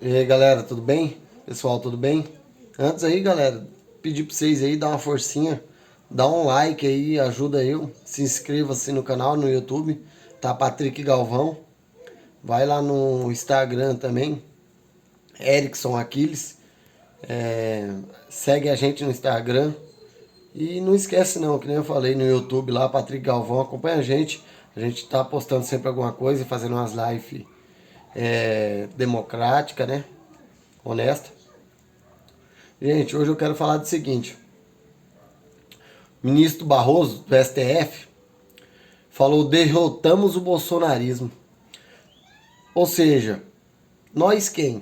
E aí, galera, tudo bem? Pessoal, tudo bem? Antes aí, galera, pedir pra vocês aí dar uma forcinha, dá um like aí, ajuda eu, se inscreva-se no canal, no YouTube, tá? Patrick Galvão. Vai lá no Instagram também, Erickson Aquiles. Segue a gente no Instagram. E não esquece não, que nem eu falei no YouTube lá, Patrick Galvão, acompanha a gente. A gente tá postando sempre alguma coisa, fazendo umas lives democráticas, né? Honesta. Gente, hoje eu quero falar do seguinte. O ministro Barroso, do STF, falou: derrotamos o bolsonarismo. Ou seja, nós quem?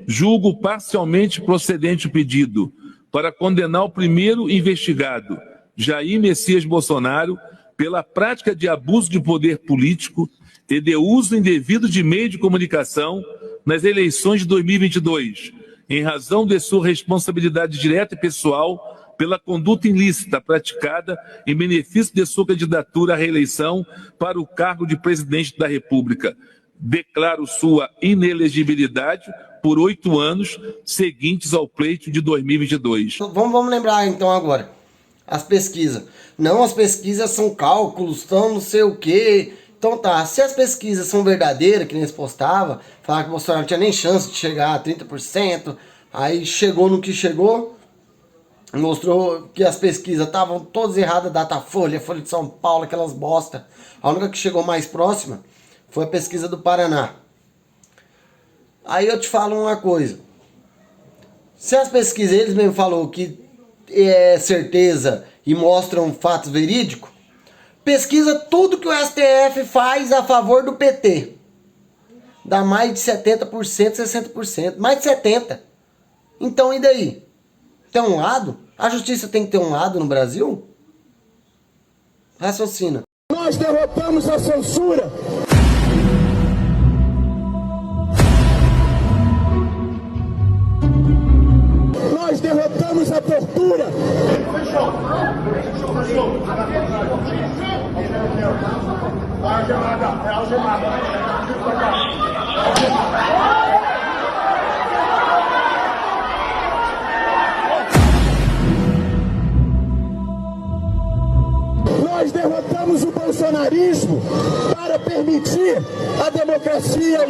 Julgo parcialmente procedente o pedido para condenar o primeiro investigado, Jair Messias Bolsonaro, pela prática de abuso de poder político e de uso indevido de meio de comunicação nas eleições de 2022, em razão de sua responsabilidade direta e pessoal pela conduta ilícita praticada em benefício de sua candidatura à reeleição para o cargo de presidente da República. Declaro sua inelegibilidade por 8 anos seguintes ao pleito de 2022. Vamos lembrar então agora. As pesquisas. Não, as pesquisas são cálculos, são não sei o quê. Então tá, se as pesquisas são verdadeiras, que nem eles postavam, falaram que o Bolsonaro não tinha nem chance de chegar a 30%, aí chegou no que chegou, mostrou que as pesquisas estavam todas erradas, Datafolha, Folha de São Paulo, aquelas bosta. A única que chegou mais próxima foi a pesquisa do Paraná. Aí eu te falo uma coisa. Se as pesquisas, eles mesmo falaram que é certeza e mostram fatos verídicos, pesquisa tudo que o STF faz a favor do PT. Dá mais de 70%, 60%, mais de 70%. Então e daí? Tem um lado? A justiça tem que ter um lado no Brasil? Raciocina. Nós derrotamos a censura. Nós derrotamos a tortura. Nós derrotamos o bolsonarismo para permitir a democracia.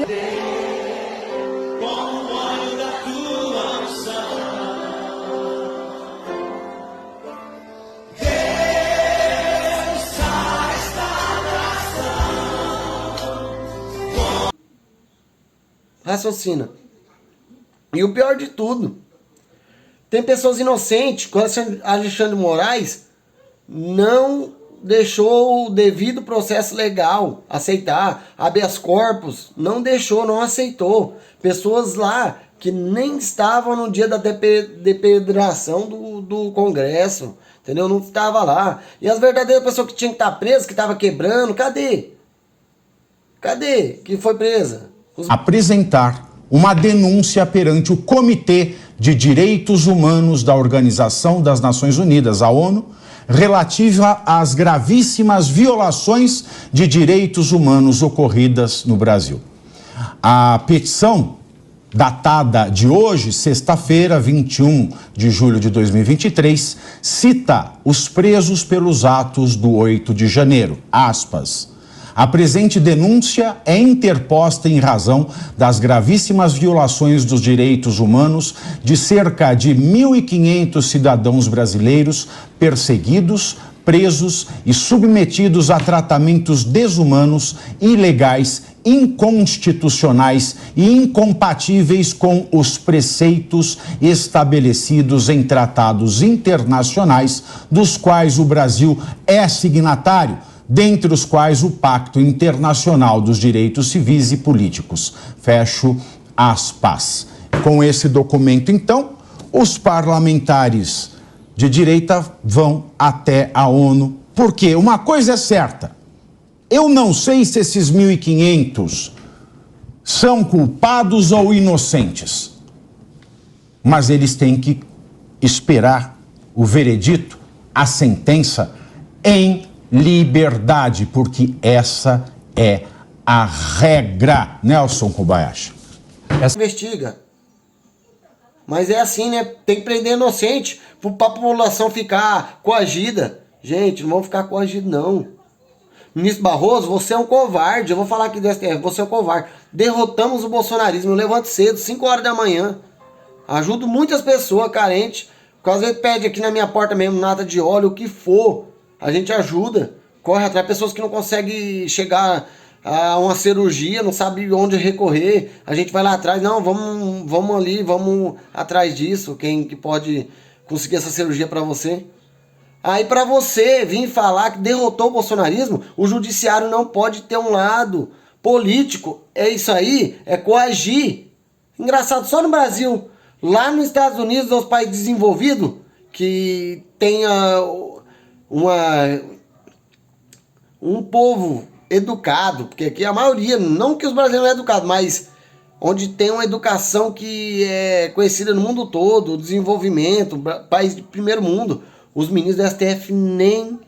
Raciocina. E o pior de tudo, tem pessoas inocentes. O Alexandre de Moraes não deixou o devido processo legal aceitar, habeas corpus, não deixou, não aceitou. Pessoas lá que nem estavam no dia da depedração do Congresso, entendeu? Não estava lá. E as verdadeiras pessoas que tinham que estar presas, que estavam quebrando, cadê? Cadê que foi presa? Apresentar uma denúncia perante o Comitê de Direitos Humanos da Organização das Nações Unidas, a ONU, relativa às gravíssimas violações de direitos humanos ocorridas no Brasil. A petição, datada de hoje, sexta-feira, 21 de julho de 2023, cita os presos pelos atos do 8 de janeiro, aspas. A presente denúncia é interposta em razão das gravíssimas violações dos direitos humanos de cerca de 1.500 cidadãos brasileiros perseguidos, presos e submetidos a tratamentos desumanos, ilegais, inconstitucionais e incompatíveis com os preceitos estabelecidos em tratados internacionais, dos quais o Brasil é signatário, dentre os quais o Pacto Internacional dos Direitos Civis e Políticos. Fecho aspas. Com esse documento, então, os parlamentares de direita vão até a ONU, porque uma coisa é certa, eu não sei se esses 1.500 são culpados ou inocentes, mas eles têm que esperar o veredito a sentença em liberdade, porque essa é a regra. Nelson Kobayashi. Investiga. Mas é assim, né? Tem que prender inocente pra população ficar coagida. Gente, não vamos ficar coagidos, não. Ministro Barroso, você é um covarde. Eu vou falar aqui do STF, você é um covarde. Derrotamos o bolsonarismo. Eu levanto cedo, 5 horas da manhã. Ajudo muitas pessoas carentes. Às vezes pede aqui na minha porta mesmo, nada de óleo, o que for. A gente ajuda. Corre atrás. Pessoas que não conseguem chegar a uma cirurgia, não sabe onde recorrer, a gente vai lá atrás, não, vamos ali, vamos atrás disso, quem que pode conseguir essa cirurgia para você. Aí para você vir falar que derrotou o bolsonarismo, o judiciário não pode ter um lado político, é isso aí, é coagir. Engraçado, só no Brasil, lá nos Estados Unidos, nos países desenvolvidos, que tenha um povo educado, porque aqui a maioria, não que os brasileiros não é educado, mas onde tem uma educação que é conhecida no mundo todo, o desenvolvimento, país de primeiro mundo, os ministros do STF nem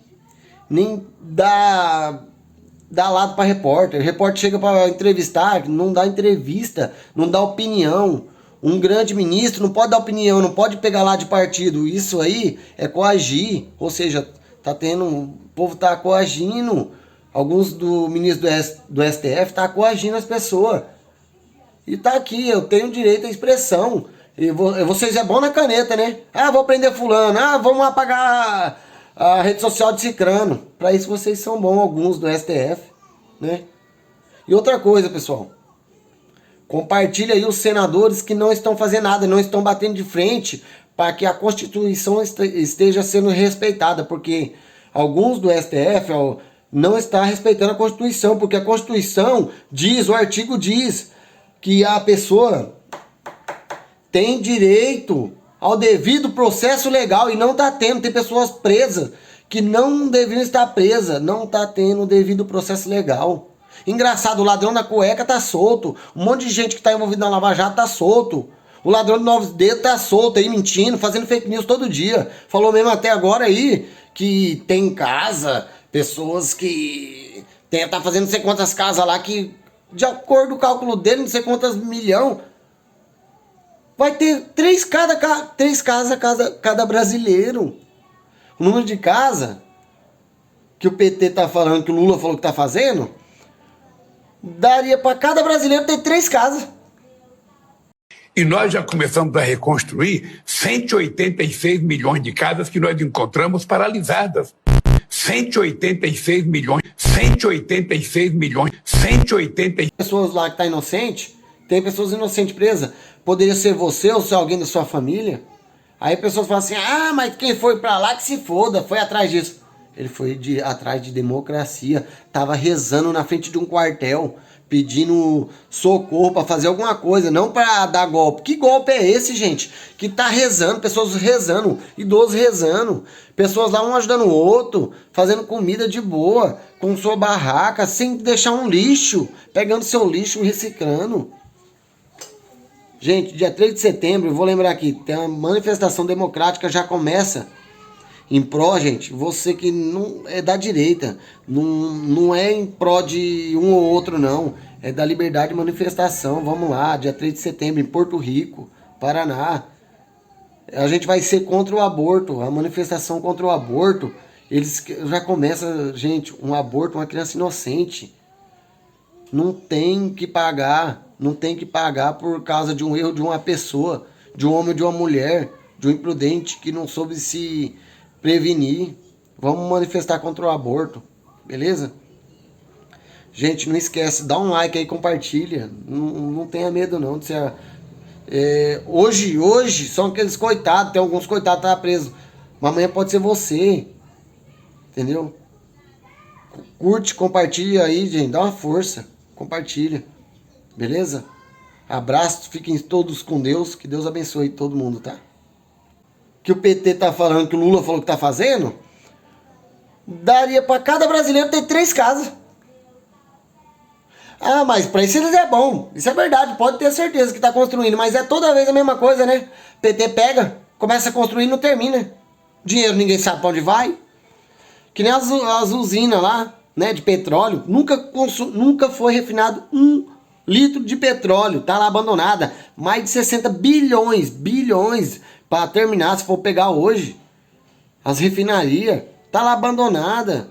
dá lado para repórter. O repórter chega para entrevistar, não dá entrevista, não dá opinião. Um grande ministro não pode dar opinião, não pode pegar lá de partido. Isso aí é coagir, ou seja, o povo tá coagindo. Alguns do ministro do STF tá coagindo as pessoas. E tá aqui, eu tenho direito à expressão. E vocês é bom na caneta, né? Ah, vou prender fulano. Ah, vamos apagar a rede social de cicrano. Pra isso vocês são bons, alguns do STF, né? E outra coisa, pessoal. Compartilha aí os senadores que não estão fazendo nada, não estão batendo de frente para que a Constituição esteja sendo respeitada. Porque alguns do STF não está respeitando a Constituição, porque a Constituição diz, o artigo diz, que a pessoa tem direito ao devido processo legal e não está tendo. Tem pessoas presas que não deveriam estar presas, não está tendo o devido processo legal. Engraçado, o ladrão da cueca tá solto, um monte de gente que está envolvida na Lava Jato tá solto. O ladrão de 9 dedos tá solto aí, mentindo, fazendo fake news todo dia. Falou mesmo até agora aí que tem em casa pessoas que tá fazendo não sei quantas casas lá que, de acordo com o cálculo dele, não sei quantas milhão, vai ter 3 casas cada brasileiro. O número de casa que o PT tá falando, que o Lula falou que tá fazendo, daria para cada brasileiro ter 3 casas. E nós já começamos a reconstruir 186 milhões de casas que nós encontramos paralisadas. 186 milhões. Pessoas lá que tá inocente, tem pessoas inocentes presas. Poderia ser você ou ser alguém da sua família. Aí pessoas falam assim, ah, mas quem foi pra lá que se foda, foi atrás disso. Ele foi atrás de democracia, tava rezando na frente de um quartel, pedindo socorro para fazer alguma coisa, não para dar golpe. Que golpe é esse, gente? Que tá rezando, pessoas rezando, idosos rezando, pessoas lá um ajudando o outro, fazendo comida de boa, com sua barraca, sem deixar um lixo, pegando seu lixo e reciclando. Gente, dia 3 de setembro, eu vou lembrar aqui, tem uma manifestação democrática, já começa em pró, gente, você que não é da direita, não é em pró de um ou outro, não. É da liberdade de manifestação. Vamos lá, dia 3 de setembro, em Porto Rico, Paraná. A gente vai ser contra o aborto, a manifestação contra o aborto. Eles já começam, gente, um aborto, uma criança inocente. Não tem que pagar por causa de um erro de uma pessoa, de um homem ou de uma mulher, de um imprudente que não soube se prevenir. Vamos manifestar contra o aborto, beleza? Gente, não esquece, dá um like aí, compartilha. Não tenha medo não de ser... Hoje são aqueles coitados, tem alguns coitados que tá presos, mas amanhã pode ser você, entendeu? Curte, compartilha aí, gente, dá uma força, compartilha, beleza? Abraço, fiquem todos com Deus, que Deus abençoe todo mundo, tá? Que o PT tá falando, que o Lula falou que tá fazendo, daria para cada brasileiro ter 3 casas. Ah, mas para isso eles é bom. Isso é verdade, pode ter certeza que tá construindo, mas é toda vez a mesma coisa, né? PT pega, começa a construir e não termina. Dinheiro ninguém sabe pra onde vai. Que nem as usinas lá, né, de petróleo. Nunca foi refinado 1 litro de petróleo. Tá lá abandonada. Mais de 60 bilhões para terminar, se for pegar hoje. As refinarias. Tá lá abandonada.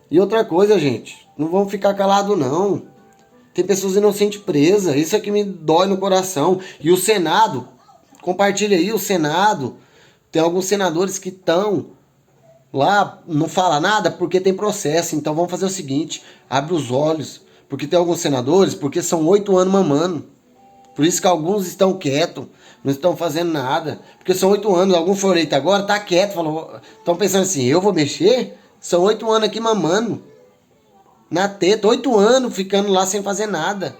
E outra coisa, gente. Não vamos ficar calados, não. Tem pessoas inocentes presas. Isso é que me dói no coração. E o Senado, compartilha aí, o Senado. Tem alguns senadores que estão lá, não fala nada porque tem processo. Então vamos fazer o seguinte, abre os olhos. Porque tem alguns senadores, porque são 8 anos mamando. Por isso que alguns estão quietos, não estão fazendo nada. Porque são 8 anos, algum foi eleito agora, tá quieto. Estão pensando assim, eu vou mexer? São 8 anos aqui mamando. Na teta, 8 anos ficando lá sem fazer nada.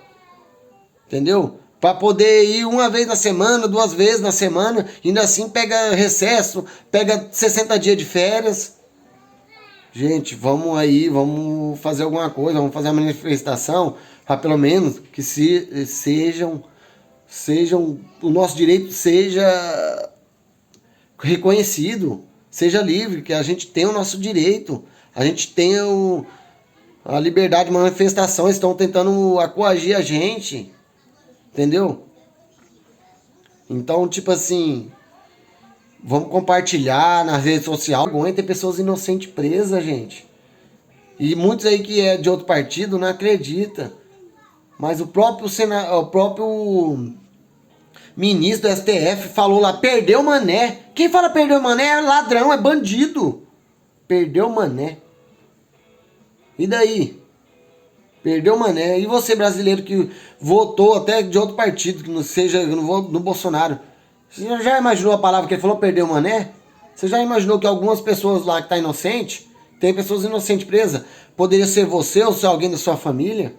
Entendeu? Para poder ir uma vez na semana, 2 vezes na semana, ainda assim pega recesso, pega 60 dias de férias. Gente, vamos fazer alguma coisa, vamos fazer uma manifestação, para pelo menos que sejam, o nosso direito seja reconhecido, seja livre, que a gente tenha o nosso direito, a gente tenha a liberdade de manifestação. Estão tentando coagir a gente. Entendeu? Então, tipo assim, vamos compartilhar nas redes sociais. Tem pessoas inocentes presas, gente. E muitos aí que é de outro partido não acredita. Mas o próprio ministro do STF falou lá, perdeu o mané. Quem fala perdeu o mané é ladrão, é bandido. Perdeu o mané. E daí? Perdeu o mané. E você, brasileiro, que votou até de outro partido, que não seja no Bolsonaro, você já imaginou a palavra que ele falou, perdeu o mané? Você já imaginou que algumas pessoas lá que tá inocente, tem pessoas inocentes presas, poderia ser você ou ser alguém da sua família?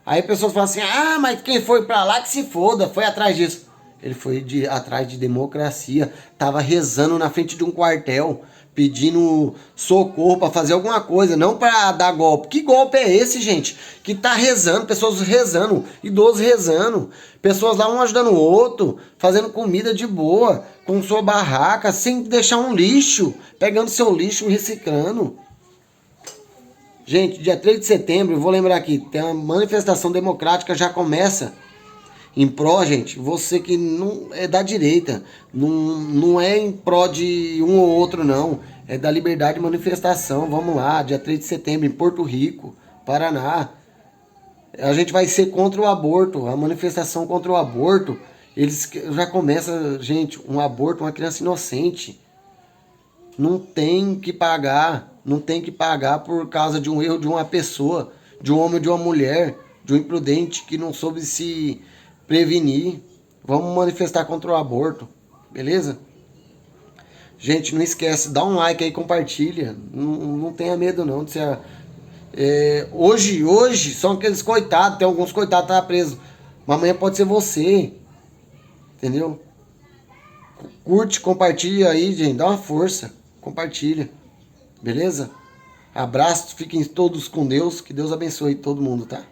Aí pessoas falam assim, ah, mas quem foi pra lá que se foda, foi atrás disso. Ele foi atrás de democracia, tava rezando na frente de um quartel, pedindo socorro para fazer alguma coisa, não para dar golpe. Que golpe é esse, gente? Que tá rezando, pessoas rezando, idosos rezando, pessoas lá um ajudando o outro, fazendo comida de boa, com sua barraca, sem deixar um lixo, pegando seu lixo e reciclando. Gente, dia 3 de setembro, eu vou lembrar aqui, tem uma manifestação democrática, já começa em pró, gente, você que não é da direita, não é em pró de um ou outro, não. É da liberdade de manifestação. Vamos lá, dia 3 de setembro, em Porto Rico, Paraná. A gente vai ser contra o aborto, a manifestação contra o aborto. Eles já começam, gente, um aborto, uma criança inocente. Não tem que pagar por causa de um erro de uma pessoa, de um homem ou de uma mulher, de um imprudente que não soube se prevenir. Vamos manifestar contra o aborto, beleza? Gente, não esquece, dá um like aí, compartilha. Não tenha medo não de ser... Hoje são aqueles coitados, tem alguns coitados que estão presos, mas amanhã pode ser você, entendeu? Curte, compartilha aí, gente, dá uma força, compartilha, beleza? Abraço, fiquem todos com Deus, que Deus abençoe todo mundo, tá?